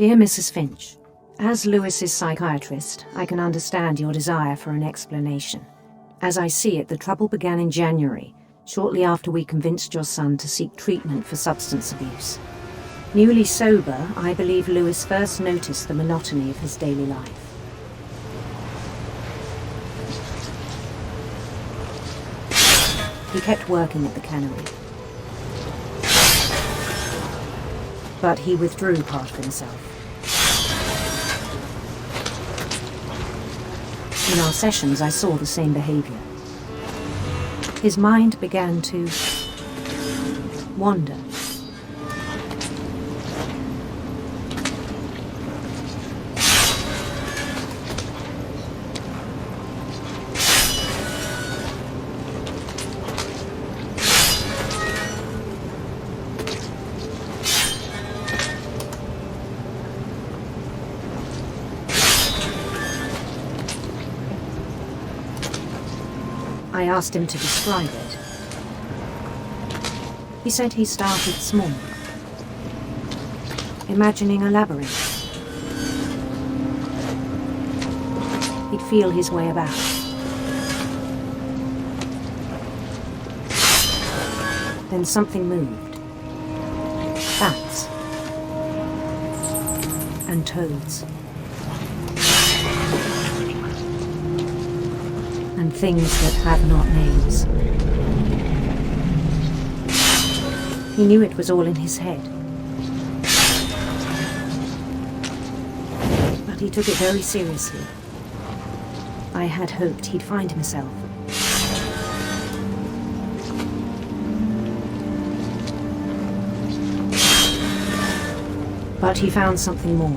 Dear Mrs. Finch, as Lewis's psychiatrist, I can understand your desire for an explanation. As I see it, the trouble began in January, shortly after we convinced your son to seek treatment for substance abuse. Newly sober, I believe Lewis first noticed the monotony of his daily life. He kept working at the cannery. But he withdrew part of himself. In our sessions, I saw the same behavior. His mind began to wander. I asked him to describe it. He said he started small, imagining a labyrinth. He'd feel his way about. Then something moved. Bats and toads. And things that had not names. He knew it was all in his head. But he took it very seriously. I had hoped he'd find himself. But he found something more.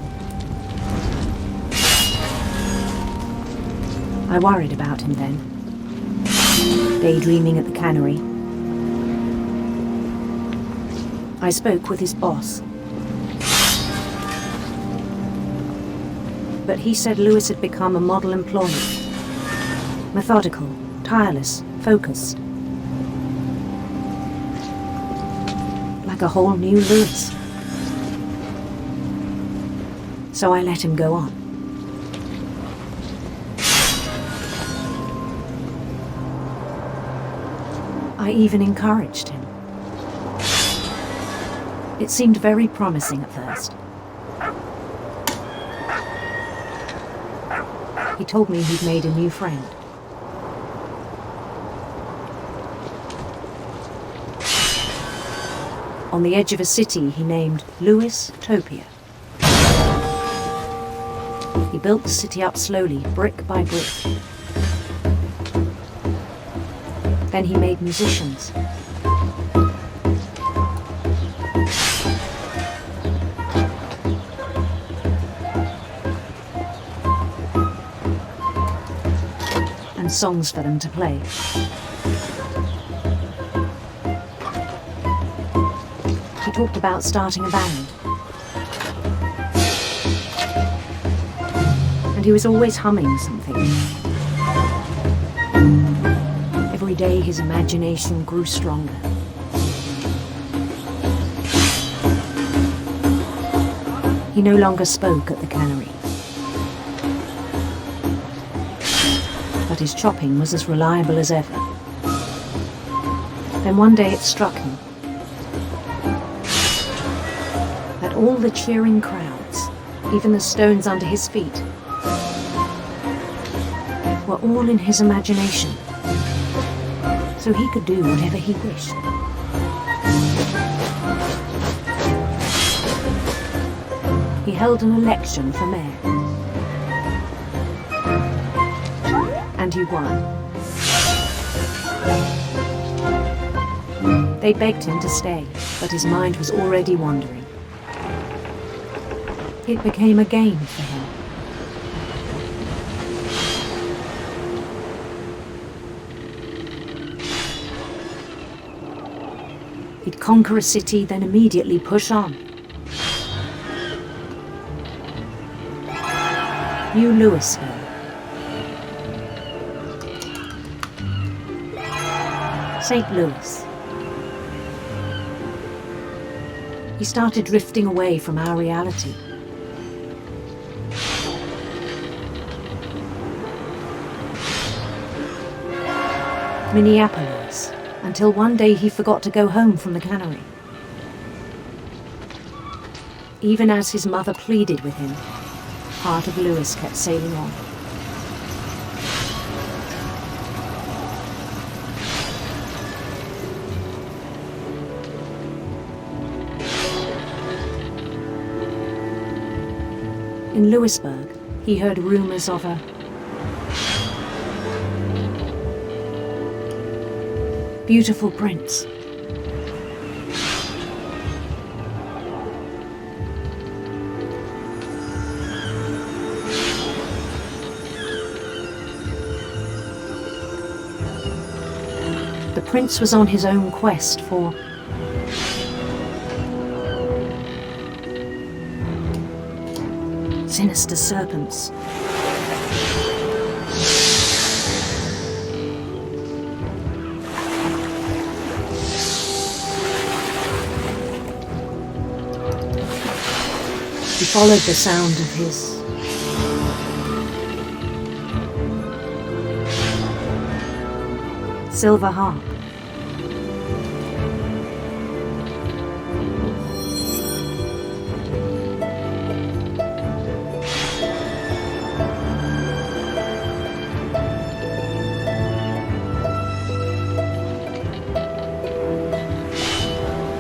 I worried about him then, daydreaming at the cannery. I spoke with his boss. But he said Lewis had become a model employee. Methodical, tireless, focused. Like a whole new Lewis. So I let him go on. I even encouraged him. It seemed very promising at first. He told me he'd made a new friend. On the edge of a city he named Lewis Topia. He built the city up slowly, brick by brick. Then he made musicians. And songs for them to play. He talked about starting a band. And he was always humming something. Every day his imagination grew stronger. He no longer spoke at the cannery. But his chopping was as reliable as ever. Then one day it struck him that all the cheering crowds, even the stones under his feet, were all in his imagination. So he could do whatever he wished. He held an election for mayor. And he won. They begged him to stay, but his mind was already wandering. It became a game for him. He'd conquer a city, then immediately push on. New Louisville. St. Louis. He started drifting away from our reality. Minneapolis, until one day he forgot to go home from the cannery. Even as his mother pleaded with him, part of Louis kept sailing on. In Louisburg, he heard rumors of a beautiful prince. The prince was on his own quest for sinister serpents. He followed the sound of his silver harp.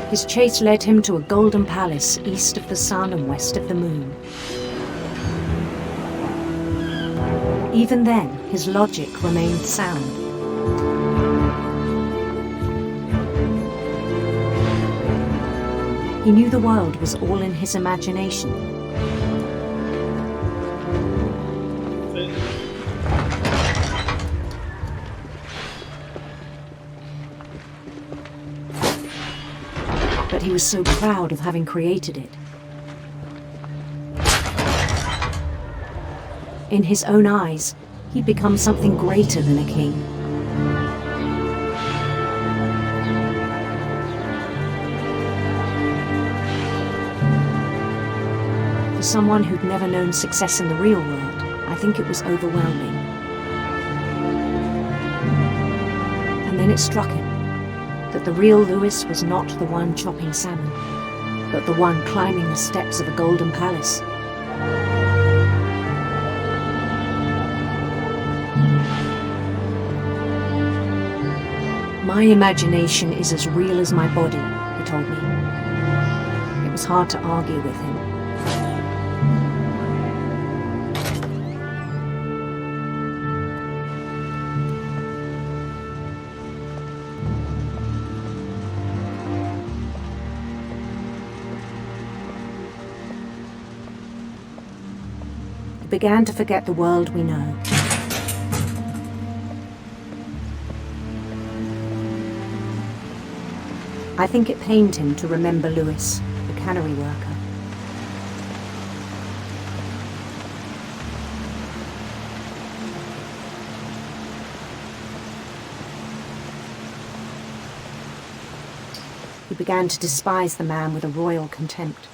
His chase led him to a golden palace east of the sun and west of the moon. Even then, his logic remained sound. He knew the world was all in his imagination. But he was so proud of having created it. In his own eyes, he'd become something greater than a king. For someone who'd never known success in the real world, I think it was overwhelming. And then it struck him that the real Louis was not the one chopping salmon, but the one climbing the steps of a golden palace. My imagination is as real as my body, he told me. It was hard to argue with him. Began to forget the world we know. I think it pained him to remember Louis, the cannery worker. He began to despise the man with a royal contempt.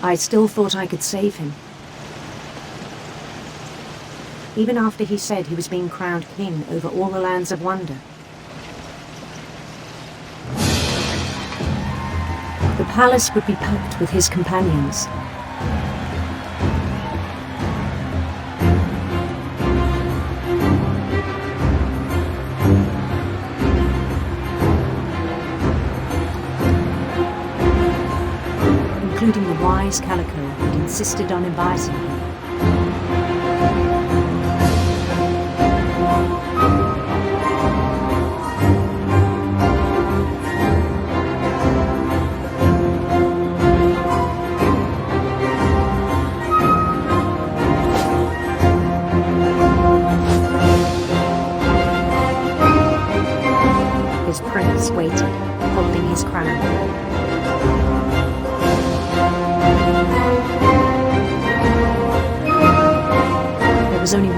I still thought I could save him. Even after he said he was being crowned king over all the lands of wonder. The palace would be packed with his companions. Including the wise Calico who'd insisted on inviting him.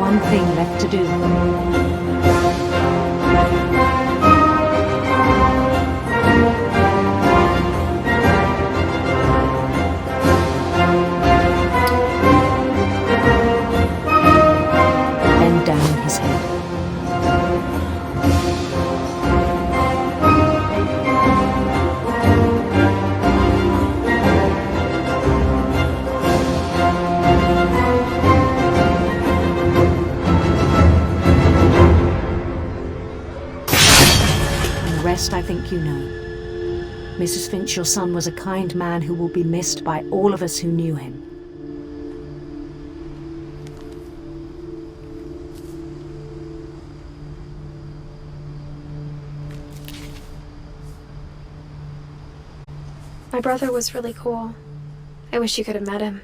one thing left to do. Bend down his head. And the rest I think you know. Mrs. Finch, your son was a kind man who will be missed by all of us who knew him. My brother was really cool. I wish you could have met him.